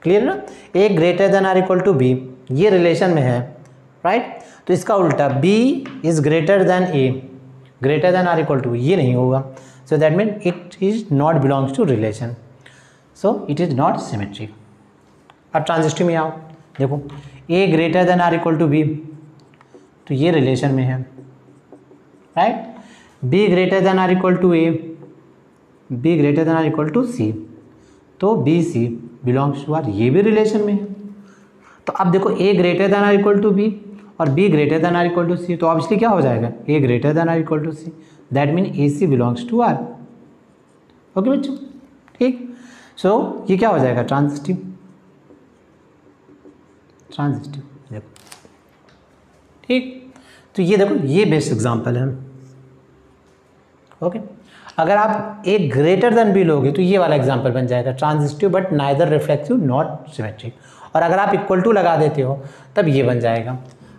क्लियर ना। A greater than or equal to B ये रिलेशन में है, राइट, तो इसका उल्टा B is greater than A greater than or equal to ये नहीं होगा, so that mean it is not belongs to relation, so it is not symmetric. अब ट्रांजिस्टिव में आओ, देखो A greater than or equal to B, तो ये relation में है, right, B greater than or equal to A, B greater than or equal to C, तो B C belongs to R, ये भी रिलेशन में है। तो अब देखो A greater than or equal to B और B greater than or equal to C, तो ऑब्वियसली क्या हो जाएगा A greater than or equal to C, that mean A C belongs to R. Okay बच्चों, ठीक, सो ये क्या हो जाएगा ट्रांजिस्टिव, ट्रांजिस्टिव, देखो ठीक। तो ये देखो ये बेस्ट एग्जांपल है। ओके, अगर आप ए ग्रेटर देन बी लोगे तो ये वाला एग्जांपल बन जाएगा transitive but neither reflexive not symmetric, और अगर आप इक्वल टू लगा देते हो तब ये बन जाएगा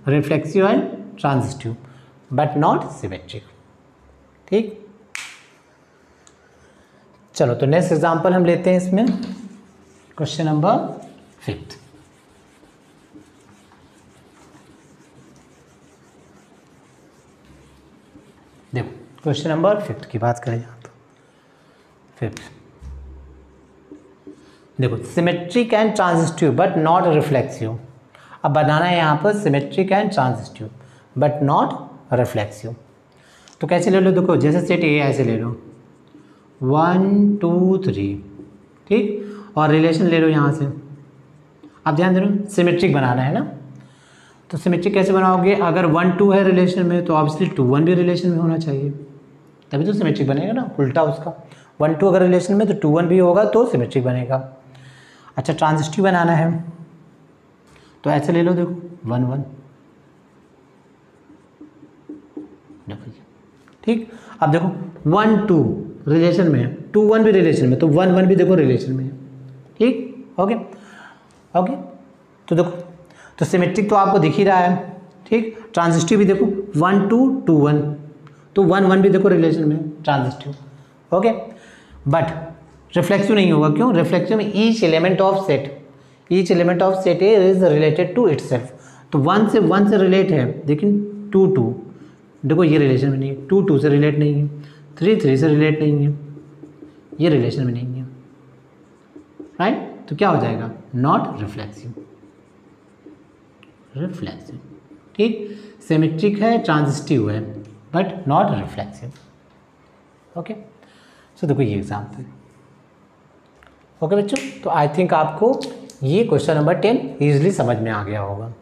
reflexive and transitive but not symmetric, ठीक। चलो तो नेक्स्ट एग्जांपल हम लेते हैं, इसमें क्वेश्चन नंबर 5। देखो क्वेश्चन नंबर 5 की बात करें यहाँ तो 5 देखो symmetric and transitive but not reflexive. अब बनाना है यहाँ पर symmetric and transitive but not reflexive. तो कैसे ले लो, देखो जैसे सेट ए ऐसे ले लो 1 2 3, ठीक, और रिलेशन ले लो यहाँ से। अब ध्यान दे लो सिमेट्रिक बनाना है ना, तो सिमेट्रिक कैसे बनाओगे, अगर 1 2 है रिलेशन में तो ऑब्वियसली 2 1 भी रिलेशन में होना चाहिए, तभी तो सिमेट्रिक बनेगा ना। उल्टा उसका 1 2 अगर रिलेशन में तो 2 1 भी होगा तो सिमेट्रिक बनेगा। अच्छा, ट्रांजिस्टिव बनाना है तो ऐसे ले लो, देखो 1 1, ठीक। अब देखो 1 2 रिलेशन में है, 2 1 भी रिलेशन में, तो 1 1 भी देखो रिलेशन में है, ठीक। ओके ओके, तो देखो तो सिमेट्रिक तो आपको दिख ही रहा है, ठीक। ट्रांजिस्टिव भी देखो 1 2 2 1, तो 1 1 भी देखो रिलेशन में ट्रांजिस्टिव, ओके। बट रिफ्लेक्सिव नहीं होगा, क्यों? रिफ्लेक्सिव में each element of set is related to itself, तो 1 से रिलेट है, लेकिन 2 2 देखो ये रिलेशन में नहीं है, 2 2 से रिलेट नहीं है, 3 3 से रिलेट नहीं है, ये रिलेशन में नहीं है, राइट। तो क्या हो जाएगा? नॉट रिफ्लेक्सिव, ठीक। सिमेट्रिक है, ट्रांजिस्टिव है, बट नॉट रिफ्लेक्सिव, ओके। सो देखो ये एग्जाम्पल, ओके बच्चों। तो आई थिंक आपको ये क्वेश्चन नंबर 10 ईजिली समझ में आ गया होगा।